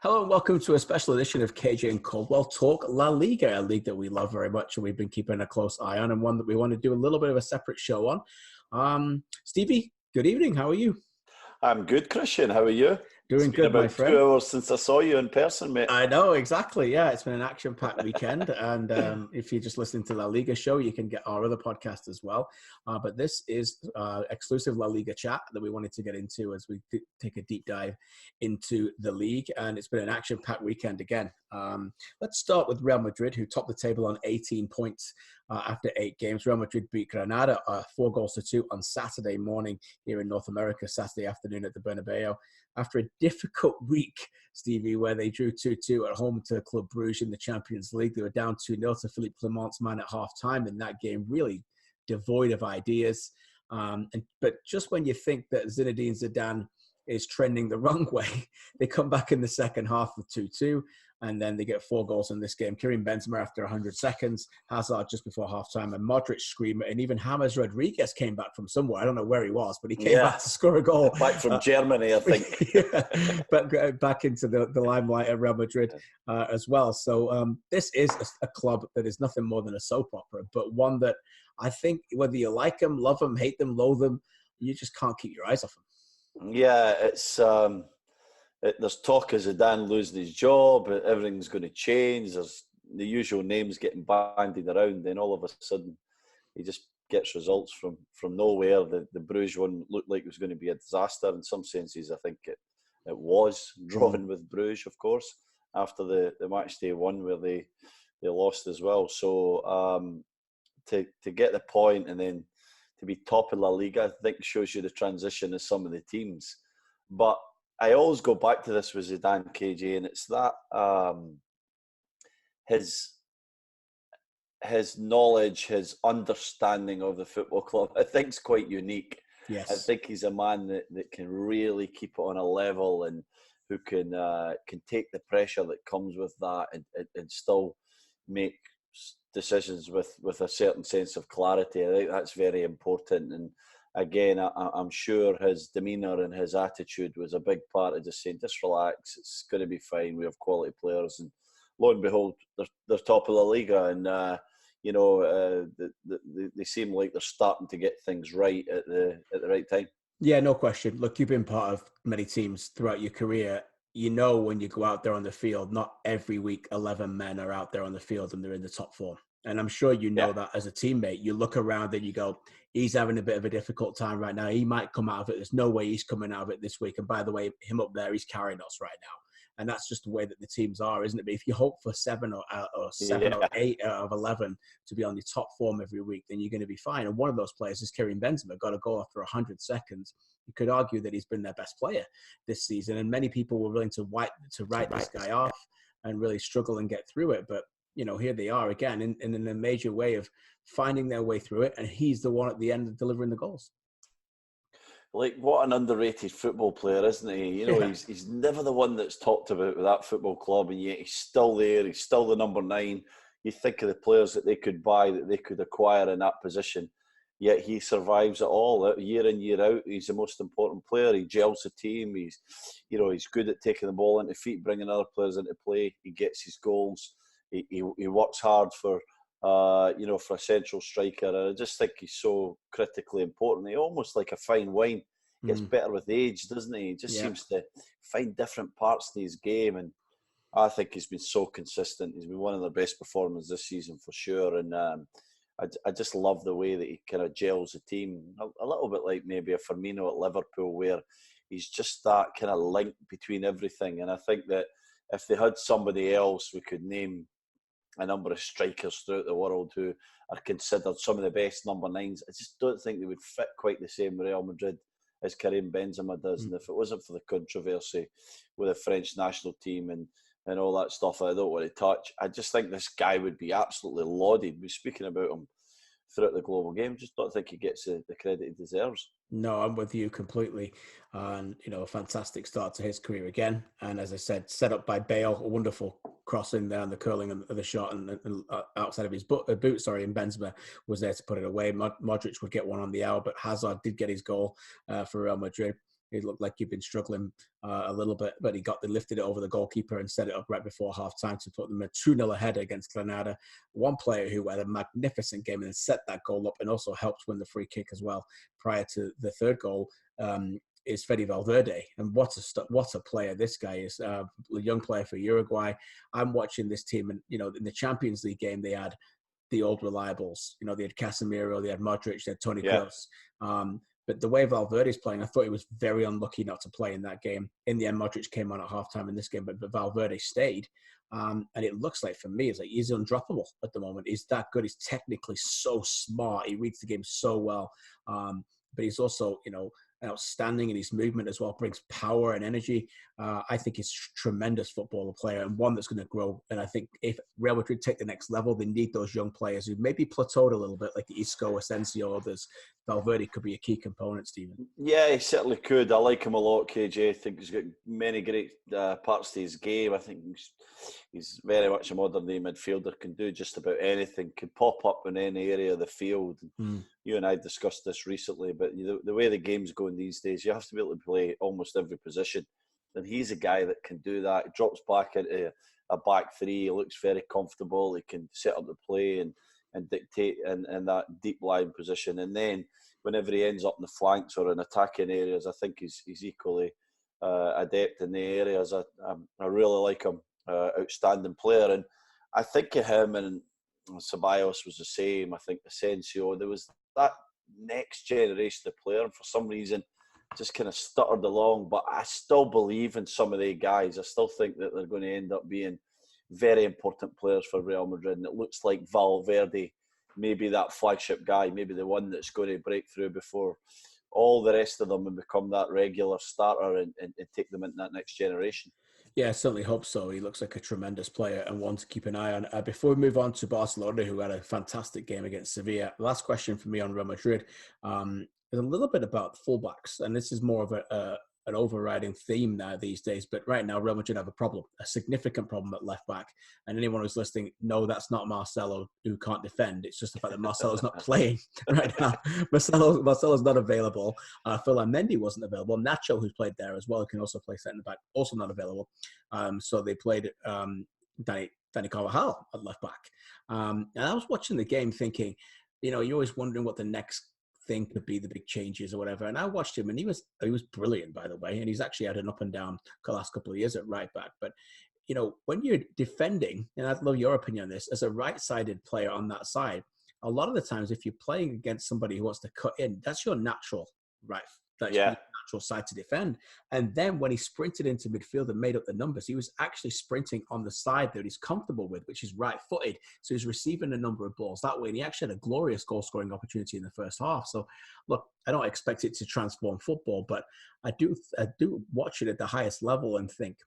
Hello and welcome to a special edition of KJ and Caldwell Talk LaLiga, a league that we love very much and we've been keeping a close eye on, and one that we want to do a little bit of a separate show on. Stevie, good evening. How are you? I'm good, Kristian. How are you? Doing good, my friend. It's been about 2 hours since I saw you in person, mate. I know, exactly. Yeah, it's been an action-packed weekend. And if you're just listening to La Liga show, you can get our other podcast as well. But this is exclusive La Liga chat that we wanted to get into as we take a deep dive into the league. And it's been an action-packed weekend again. Let's start with Real Madrid, who topped the table on 18 points after 8 games. Real Madrid beat Granada 4-2 on Saturday morning here in North America, Saturday afternoon at the Bernabeu. After a difficult week, Stevie, where they drew 2-2 at home to Club Brugge in the Champions League. They were down 2-0 to Philippe Clement's man at half-time in that game, really devoid of ideas. But just when you think that Zinedine Zidane is trending the wrong way, they come back in the second half with 2-2, and then they get 4 goals in this game. Karim Benzema after 100 seconds, Hazard just before halftime, and Modric screamer, and even James Rodriguez came back from somewhere. I don't know where he was, but he came back to score a goal. Back from Germany, I think. But back into the limelight at Real Madrid as well. So this is a club that is nothing more than a soap opera, but one that I think whether you like them, love them, hate them, loathe them, you just can't keep your eyes off them. Yeah, it's there's talk of Zidane losing his job, everything's going to change, there's the usual names getting bandied around, then all of a sudden he just gets results from nowhere. The Bruges one looked like it was going to be a disaster. In some senses, I think it was, drawing with Bruges, of course, after the match day one where they lost as well. So to get the point and then to be top of La Liga, I think shows you the transition of some of the teams. But I always go back to this with Zidane, KJ, and it's that his knowledge, his understanding of the football club, I think is quite unique. Yes. I think he's a man that can really keep it on a level and who can take the pressure that comes with that and still make decisions with a certain sense of clarity. I think that's very important. And again, I'm sure his demeanour and his attitude was a big part of just saying, just relax, it's going to be fine, we have quality players. And lo and behold, they're top of the Liga, and they seem like they're starting to get things right at the right time. Yeah, no question. Look, you've been part of many teams throughout your career. You know when you go out there on the field, not every week 11 men are out there on the field and they're in the top form. And I'm sure you know that as a teammate. You look around and you go, he's having a bit of a difficult time right now. He might come out of it. There's no way he's coming out of it this week. And by the way, him up there, he's carrying us right now. And that's just the way that the teams are, isn't it? But if you hope for 7 or 8 out of 11 to be on the top form every week, then you're going to be fine. And one of those players is Karim Benzema, got a goal after 100 seconds. You could argue that he's been their best player this season. And many people were willing to write this guy off and really struggle and get through it. But, you know, here they are again in a major way of finding their way through it. And he's the one at the end of delivering the goals. Like, what an underrated football player, isn't he? You know, he's never the one that's talked about with that football club, and yet he's still there. He's still the number 9. You think of the players that they could buy, that they could acquire in that position, yet he survives it all year in, year out. He's the most important player. He gels the team. He's good at taking the ball into feet, bringing other players into play. He gets his goals. He works hard for a central striker. And I just think he's so critically important. He almost like a fine wine. Gets better with age, doesn't he? He just seems to find different parts to his game. And I think he's been so consistent. He's been one of the best performers this season for sure. And I just love the way that he kind of gels the team. A little bit like maybe a Firmino at Liverpool, where he's just that kind of link between everything. And I think that if they had somebody else, we could name a number of strikers throughout the world who are considered some of the best number 9s. I just don't think they would fit quite the same Real Madrid as Karim Benzema does. And if it wasn't for the controversy with the French national team and all that stuff I don't want to touch, I just think this guy would be absolutely lauded. We're speaking about him throughout the global game. Just don't think he gets the credit he deserves. No, I'm with you completely. And, a fantastic start to his career again. And as I said, set up by Bale, a wonderful crossing there and the curling and the shot and outside of his boot, and Benzema was there to put it away. Modric would get one on the hour, but Hazard did get his goal for Real Madrid. It looked like he'd been struggling a little bit, but they lifted it over the goalkeeper and set it up right before half-time to put them a 2-0 ahead against Granada. One player who had a magnificent game and set that goal up and also helped win the free kick as well prior to the third goal is Fede Valverde. And what a player this guy is. A young player for Uruguay. I'm watching this team, and in the Champions League game, they had the old reliables. They had Casemiro, they had Modric, they had Toni Kroos. But the way Valverde's playing, I thought he was very unlucky not to play in that game. In the end, Modric came on at halftime in this game, but Valverde stayed. And it looks like, for me, it's like he's undroppable at the moment. He's that good. He's technically so smart. He reads the game so well. But he's also, outstanding in his movement as well, brings power and energy. I think he's a tremendous footballer player and one that's going to grow. And I think if Real Madrid take the next level, they need those young players who maybe plateaued a little bit, like Isco, Asensio, others. Valverde could be a key component, Stephen. Yeah, he certainly could. I like him a lot, KJ. I think he's got many great parts to his game. I think he's very much a modern-day midfielder, can do just about anything, can pop up in any area of the field. You and I discussed this recently, but the way the game's going these days, you have to be able to play almost every position. And he's a guy that can do that. He drops back into a back three. He looks very comfortable. He can set up the play and dictate in that deep line position. And then whenever he ends up in the flanks or in attacking areas, I think he's equally adept in the areas. I really like him. Outstanding player. And I think of him, and Ceballos was the same. I think Asensio, there was that next generation of player, and for some reason just kind of stuttered along. But I still believe in some of the guys. I still think that they're going to end up being very important players for Real Madrid, and it looks like Valverde, maybe that flagship guy, maybe the one that's going to break through before all the rest of them and become that regular starter and take them into that next generation. Yeah, I certainly hope so. He looks like a tremendous player and one to keep an eye on. Before we move on to Barcelona, who had a fantastic game against Sevilla, last question for me on Real Madrid is a little bit about fullbacks. And this is more of an overriding theme now these days. But right now, Real Madrid have a significant problem at left back. And anyone who's listening, no, that's not Marcelo who can't defend. It's just the fact that Marcelo's not playing right now. Marcelo's not available. Ferland Mendy wasn't available. Nacho, who's played there as well, who can also play centre back, also not available. So they played Dani Carvajal at left back. And I was watching the game thinking, you're always wondering what the next thing could be, the big changes or whatever. And I watched him, and he was brilliant, by the way. And he's actually had an up and down the last couple of years at right back. But when you're defending, and I'd love your opinion on this, as a right-sided player on that side, a lot of the times if you're playing against somebody who wants to cut in, that's your natural right. That's your natural side to defend. And then when he sprinted into midfield and made up the numbers, he was actually sprinting on the side that he's comfortable with, which is right-footed. So he's receiving a number of balls that way. And he actually had a glorious goal-scoring opportunity in the first half. So, look, I don't expect it to transform football, but I do watch it at the highest level and think,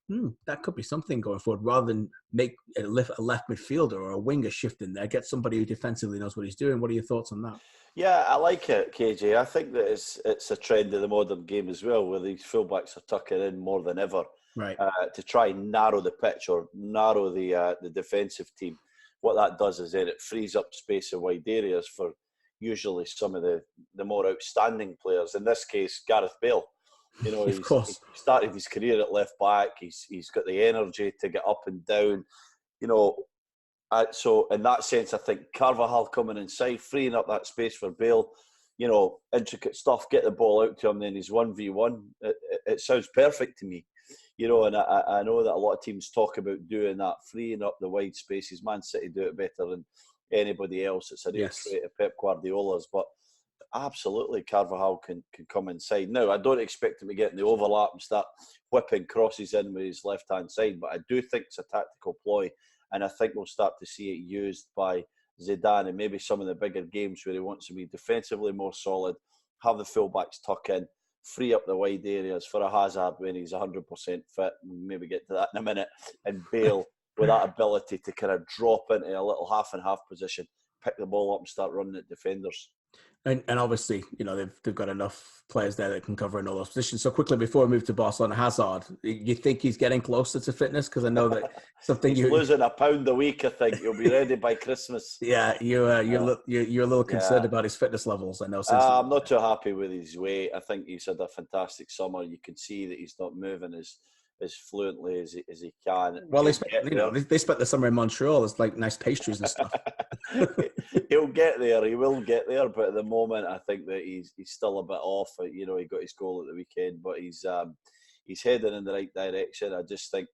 that could be something going forward, rather than make a left midfielder or a winger shift in there, get somebody who defensively knows what he's doing. What are your thoughts on that? Yeah, I like it, KJ. I think that it's a trend of the modern game as well, where these fullbacks are tucking in more than ever, right? To try and narrow the pitch or narrow the defensive team. What that does is then it frees up space in wide areas for usually some of the more outstanding players. In this case, Gareth Bale. He started his career at left back. He's got the energy to get up and down. So in that sense, I think Carvajal coming inside, freeing up that space for Bale, intricate stuff, get the ball out to him, then he's 1v1. It sounds perfect to me, and I know that a lot of teams talk about doing that, freeing up the wide spaces. Man City do it better than anybody else. It's a real trait of Pep Guardiola's, but absolutely Carvajal can come inside. Now, I don't expect him to get in the overlap and start whipping crosses in with his left-hand side, but I do think it's a tactical ploy. And I think we'll start to see it used by Zidane in maybe some of the bigger games where he wants to be defensively more solid, have the fullbacks tuck in, free up the wide areas for a Hazard when he's 100% fit. We'll maybe get to that in a minute. And Bale with that ability to kind of drop into a little half and half position, pick the ball up and start running at defenders. And obviously, they've got enough players there that can cover in all those positions. So quickly, before we move to Barcelona, Hazard, you think he's getting closer to fitness? Because I know that something he's losing £1 a week. I think he'll be ready by Christmas. Yeah, you're a little concerned Yeah. about his fitness levels. I know. I'm not too happy with his weight. I think he's had a fantastic summer. You can see that he's not moving as fluently as he can. Well, they spent the summer in Montreal. It's like nice pastries and stuff. He'll get there. He will get there. But at the moment, I think that he's still a bit off. He got his goal at the weekend, but he's heading in the right direction. I just think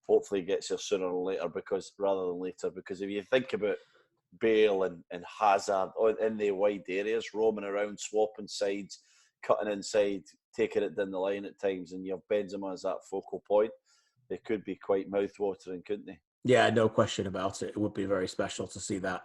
hopefully he gets there sooner or later, rather than later. Because if you think about Bale and Hazard in the wide areas, roaming around, swapping sides, cutting inside, taking it down the line at times, and you have Benzema as that focal point, they could be quite mouth-watering, couldn't they? Yeah, no question about it. It would be very special to see that.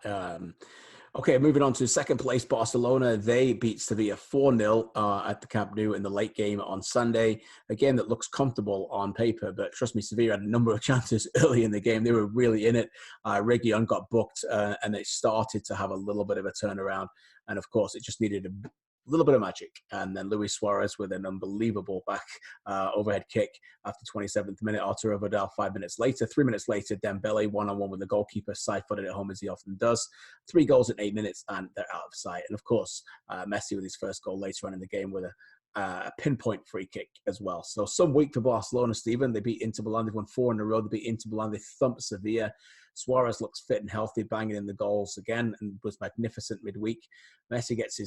Okay, moving on to second place, Barcelona. They beat Sevilla 4-0 at the Camp Nou in the late game on Sunday. A game that looks comfortable on paper, but trust me, Sevilla had a number of chances early in the game. They were really in it. Reguilon got booked, and they started to have a little bit of a turnaround. And of course, it just needed a little bit of magic. And then Luis Suarez with an unbelievable back overhead kick after 27th minute. Arturo Vidal 5 minutes later. 3 minutes later, Dembele one-on-one with the goalkeeper, side-footed at home as he often does. 3 goals in 8 minutes, and they're out of sight. And of course, Messi with his first goal later on in the game with a pinpoint free kick as well. So some week for Barcelona, Stephen. They beat Inter Milan. They've won 4 in a row. They beat Inter Milan. They thumped Sevilla. Suarez looks fit and healthy, banging in the goals again, and was magnificent midweek. Messi gets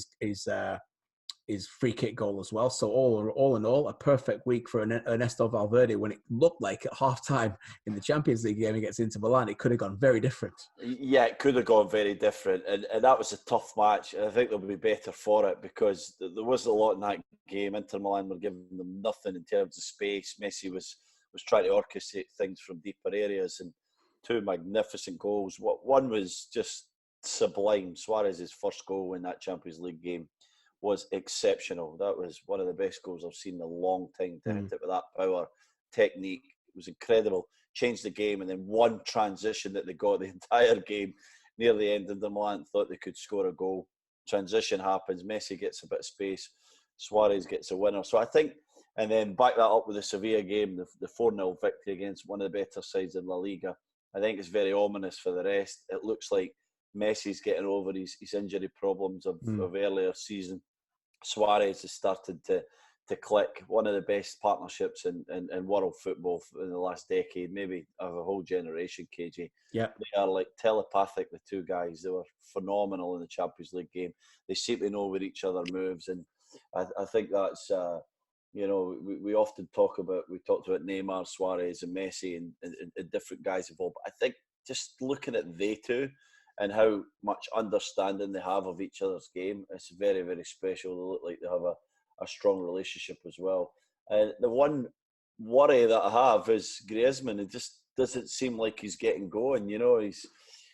his free kick goal as well. So all in all, a perfect week for Ernesto Valverde when it looked like at halftime in the Champions League game against Inter Milan, it could have gone very different. Yeah, it could have gone very different. And that was a tough match. And I think they'll be better for it because there wasn't a lot in that game. Inter Milan were giving them nothing in terms of space. Messi was trying to orchestrate things from deeper areas, and 2 magnificent goals. One was just sublime. Suarez's first goal in that Champions League game was exceptional. That was one of the best goals I've seen in a long time to hit it with that power, technique. It was incredible. Changed the game, and then one transition that they got the entire game near the end of the Milan thought they could score a goal. Transition happens. Messi gets a bit of space. Suarez gets a winner. So I think, and then back that up with the Sevilla game, the 4-0 victory against one of the better sides in La Liga. I think it's very ominous for the rest. It looks like Messi's getting over his injury problems of earlier season. Suarez has started to click. One of the best partnerships in world football in the last decade, maybe of a whole generation, KJ. Yeah. They are like telepathic, the 2 guys. They were phenomenal in the Champions League game. They seem to know where each other moves, and I think that's, we often talked about Neymar, Suarez and Messi and different guys involved. But I think just looking at they two, and how much understanding they have of each other's game, it's very, very special. They look like they have a strong relationship as well. And the one worry that I have is Griezmann. It just doesn't seem like he's getting going.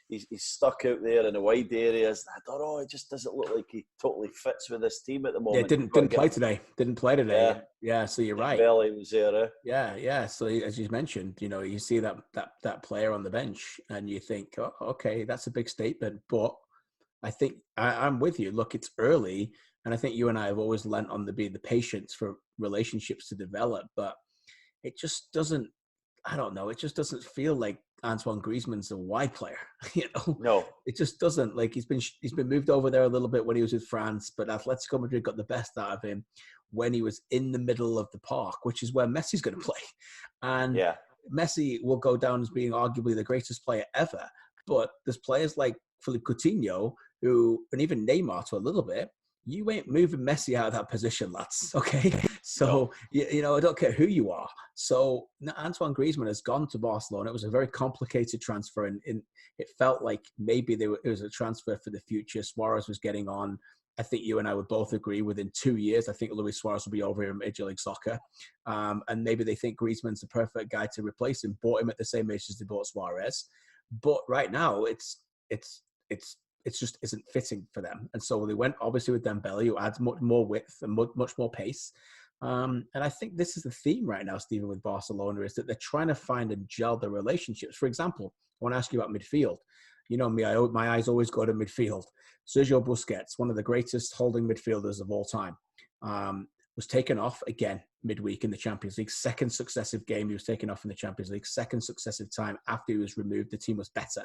He's stuck out there in the wide areas. I don't know. It just doesn't look like he totally fits with this team at the moment. Yeah, didn't play today. Didn't play today. Yeah. So you're right. Belly was there. Yeah. So as you mentioned, you see that player on the bench, and you think, oh, okay, that's a big statement. But I think I'm with you. Look, it's early, and I think you and I have always lent on the patience for relationships to develop. But it just doesn't. I don't know. It just doesn't feel like Antoine Griezmann's a wide player. No, it just doesn't. Like he's been moved over there a little bit when he was with France, but Atletico Madrid got the best out of him when he was in the middle of the park, which is where Messi's going to play. And Messi will go down as being arguably the greatest player ever. But there's players like Philippe Coutinho and even Neymar to a little bit. You ain't moving Messi out of that position, lads. Okay, so I don't care who you are. So Antoine Griezmann has gone to Barcelona. It was a very complicated transfer, and it felt like maybe it was a transfer for the future. Suarez was getting on. I think you and I would both agree within 2 years, I think Luis Suarez will be over here in Major League Soccer, and maybe they think Griezmann's the perfect guy to replace him. Bought him at the same age as they bought Suarez, but right now it's just isn't fitting for them. And so they went obviously with Dembele, who adds much more width and much more pace. And I think this is the theme right now, Stephen, with Barcelona, is that they're trying to find and gel the relationships. For example, I want to ask you about midfield. You know me, my eyes always go to midfield. Sergio Busquets, one of the greatest holding midfielders of all time, was taken off again midweek in the Champions League. Second successive game he was taken off in the Champions League. Second successive time after he was removed, the team was better.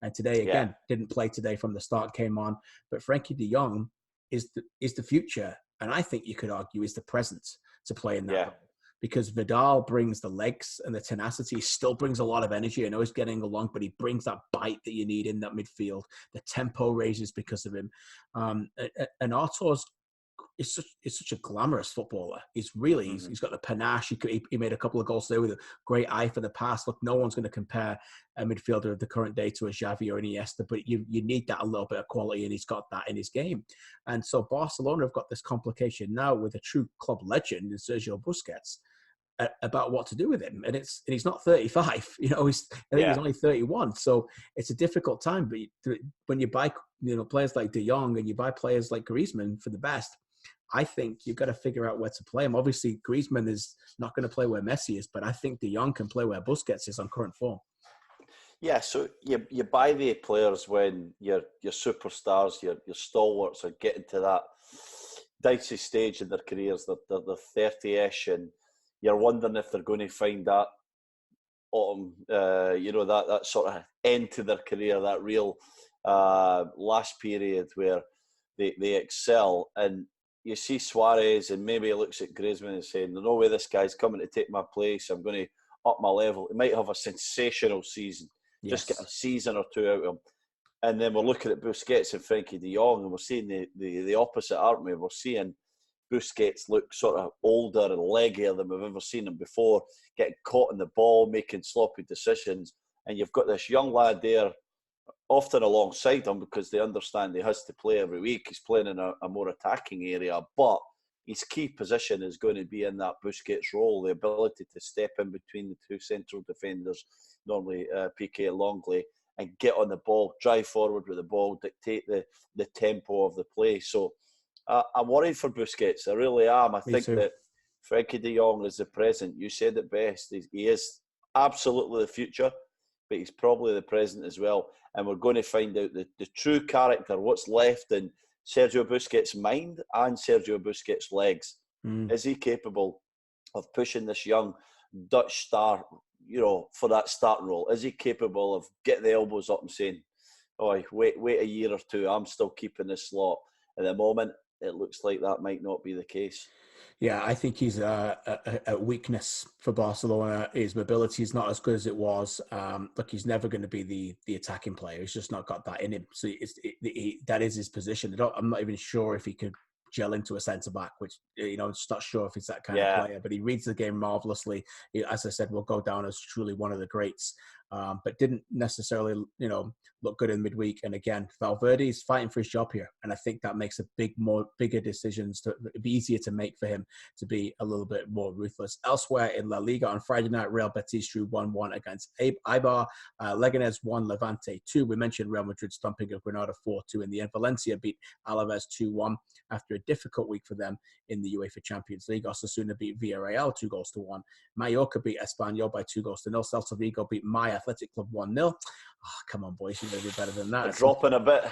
And today, again, didn't play today from the start, came on. But Frankie de Jong is the future, and I think you could argue is the present to play in that role. Because Vidal brings the legs and the tenacity. He still brings a lot of energy. I know he's getting along, but he brings that bite that you need in that midfield. The tempo raises because of him. And Artur's is such a glamorous footballer. He's really, he's got the panache. He made a couple of goals there with a great eye for the pass. Look, no one's going to compare a midfielder of the current day to a Xavi or an Iniesta, but you need that a little bit of quality, and he's got that in his game. And so Barcelona have got this complication now with a true club legend in Sergio Busquets about what to do with him. And he's not 35, I think he's only 31. So it's a difficult time. But when you buy, players like De Jong and you buy players like Griezmann for the best, I think you've got to figure out where to play him. Obviously, Griezmann is not going to play where Messi is, but I think De Jong can play where Busquets is on current form. Yeah, so you buy the players when your superstars, your stalwarts are getting to that dicey stage in their careers. They're 30-ish, and you're wondering if they're going to find that autumn, that sort of end to their career, that real last period where they excel. And you see Suarez, and maybe he looks at Griezmann and saying, "There's no way this guy's coming to take my place. I'm going to up my level." He might have a sensational season, just get a season or two out of him. And then we're looking at Busquets and Frankie de Jong, and we're seeing the opposite, aren't we? We're seeing Busquets look sort of older and leggier than we've ever seen him before, getting caught in the ball, making sloppy decisions. And you've got this young lad there, often alongside him, because they understand he has to play every week. He's playing in a more attacking area, but his key position is going to be in that Busquets role, the ability to step in between the two central defenders, normally Piqué and Longley, and get on the ball, drive forward with the ball, dictate the tempo of the play. So I'm worried for Busquets. I really am. I think that Frankie de Jong is the present. You said it best. He is absolutely the future, but he's probably the present as well. And we're going to find out the true character, what's left in Sergio Busquets' mind and Sergio Busquets' legs. Is he capable of pushing this young Dutch star, for that starting role? Is he capable of getting the elbows up and saying, "Oh, wait a year or two, I'm still keeping this slot"? At the moment, it looks like that might not be the case. Yeah, I think he's a weakness for Barcelona. His mobility is not as good as it was. Look, he's never going to be the attacking player. He's just not got that in him. So that is his position. I'm not even sure if he could gel into a centre-back, which, I'm just not sure if he's that kind of player. But he reads the game marvellously. As I said, will go down as truly one of the greats. But didn't necessarily, look good in midweek. And again, Valverde is fighting for his job here. And I think that makes bigger decisions to be easier to make for him to be a little bit more ruthless. Elsewhere in La Liga on Friday night, Real Betis drew 1-1 against Eibar. Leganés 1, Levante 2. We mentioned Real Madrid stomping of Granada 4-2 in the end. Valencia beat Alaves 2-1 after a difficult week for them in the UEFA Champions League. Osasuna beat Villarreal 2-1. Mallorca beat Espanyol by 2-0. Celta Vigo beat my Athletic Club 1-0. Oh, come on, boys, you're going to do better than that. Dropping a bit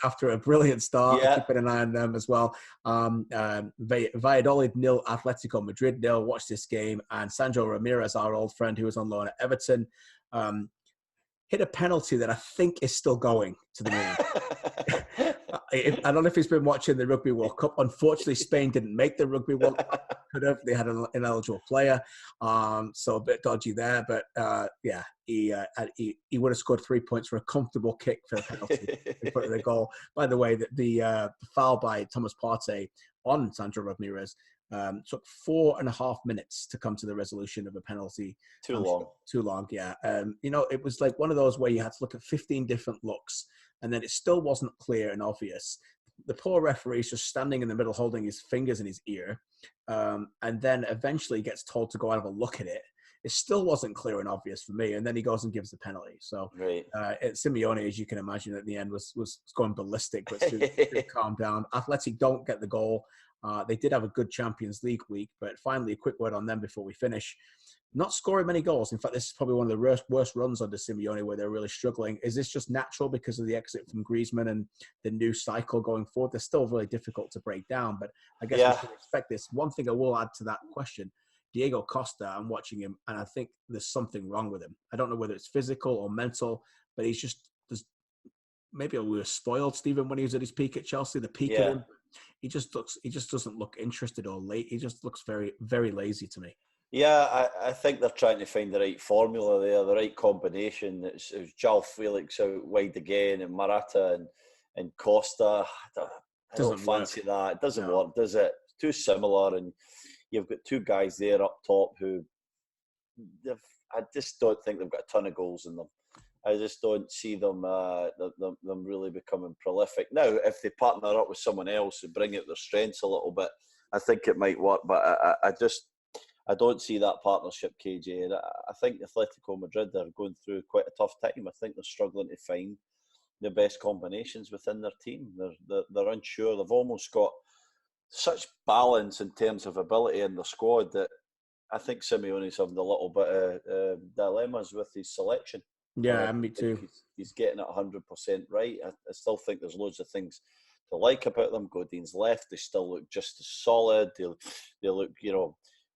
after a brilliant start. Keeping an eye on them as well. Valladolid 0, Atletico Madrid 0. Watch this game. And Sandro Ramirez, our old friend who was on loan at Everton, hit a penalty that I think is still going to the moon. I don't know if he's been watching the Rugby World Cup. Unfortunately, Spain didn't make the Rugby World Cup. Could have. They had an ineligible player. So a bit dodgy there. But he would have scored 3 points for a comfortable kick for a penalty in front of the goal. By the way, the foul by Thomas Partey on Sandro Ramirez took 4.5 minutes to come to the resolution of a penalty. Too long, yeah. It was like one of those where you had to look at 15 different looks, and then it still wasn't clear and obvious. The poor referee's just standing in the middle, holding his fingers in his ear, and then eventually gets told to go out and have a look at it. It still wasn't clear and obvious for me, and then he goes and gives the penalty. So Simeone, as you can imagine, at the end was going ballistic, but to calm down. Athletic don't get the goal. They did have a good Champions League week, but finally, a quick word on them before we finish. Not scoring many goals. In fact, this is probably one of the worst runs under Simeone where they're really struggling. Is this just natural because of the exit from Griezmann and the new cycle going forward? They're still really difficult to break down, but I guess we should expect this. One thing I will add to that question, Diego Costa, I'm watching him, and I think there's something wrong with him. I don't know whether it's physical or mental, but he's just, maybe we were spoiled, Stephen, when he was at his peak at Chelsea, the peak of him. He just doesn't look interested or late. He just looks very, very lazy to me. Yeah, I think they're trying to find the right formula there, the right combination. It's João Felix out wide again, and Morata and Costa. I don't fancy that. It doesn't work, does it? It's too similar, and you've got two guys there up top who I just don't think they've got a ton of goals in them. I just don't see them really becoming prolific. Now, if they partner up with someone else and bring out their strengths a little bit, I think it might work. But I don't see that partnership, KJ. And I think Atletico Madrid are going through quite a tough time. I think they're struggling to find the best combinations within their team. They're unsure. They've almost got such balance in terms of ability in the squad that I think Simeone's having a little bit of dilemmas with his selection. Yeah, me too. He's getting it 100% right. I still think there's loads of things to like about them. Godin's left. They still look just as solid. They look,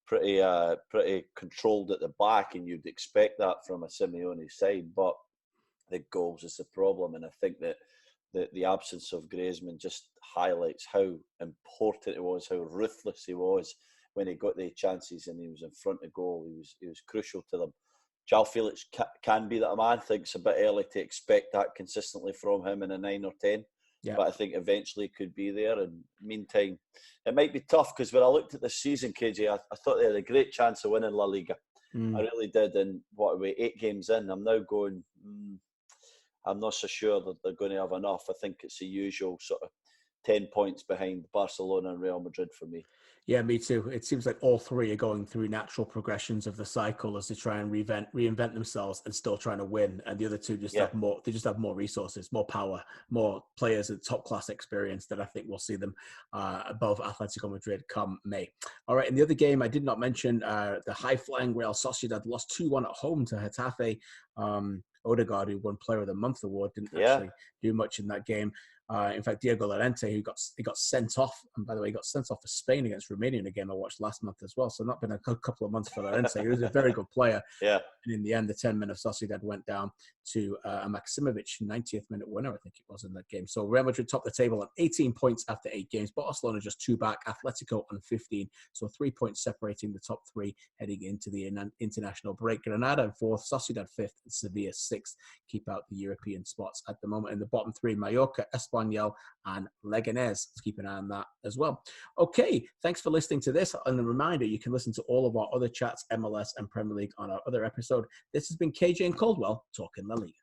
pretty controlled at the back, and you'd expect that from a Simeone side. But the goals is the problem, and I think that the absence of Griezmann just highlights how important it was, how ruthless he was when he got the chances and he was in front of goal. He was crucial to them. João Felix can be that man. I think it's a bit early to expect that consistently from him in a 9 or 10. Yeah. But I think eventually it could be there. And meantime, it might be tough because when I looked at this season, KJ, I thought they had a great chance of winning La Liga. I really did. And what are we, 8 games in? I'm now going, I'm not so sure that they're going to have enough. I think it's the usual sort of 10 points behind Barcelona and Real Madrid for me. Yeah, me too. It seems like all three are going through natural progressions of the cycle as they try and reinvent themselves and still trying to win. And the other two have more. They just have more resources, more power, more players at top class experience that I think we'll see them above Atletico Madrid come May. All right. In the other game, I did not mention the high flying Real Sociedad lost 2-1 at home to Getafe. Odegaard, who won Player of the Month award, didn't actually do much in that game. In fact, Diego Llorente, who got sent off, and by the way, he got sent off for Spain against Romania in a game I watched last month as well. So not been a couple of months for Llorente. He was a very good player. Yeah. And in the end, the 10 men of Sociedad went down to a Maximovic 90th minute winner, I think it was, in that game. So Real Madrid topped the table on 18 points after 8 games. Barcelona just 2 back. Atletico on 15. So 3 points separating the top 3 heading into the international break. Granada 4th, Sociedad 5th, and Sevilla 6th. Keep out the European spots at the moment. In the bottom 3, Mallorca, Espanyol, and Leganés. Let's keep an eye on that as well. Okay, thanks for listening to this. And a reminder, you can listen to all of our other chats, MLS and Premier League, on our other episode. This has been KJ and Caldwell talking La Liga.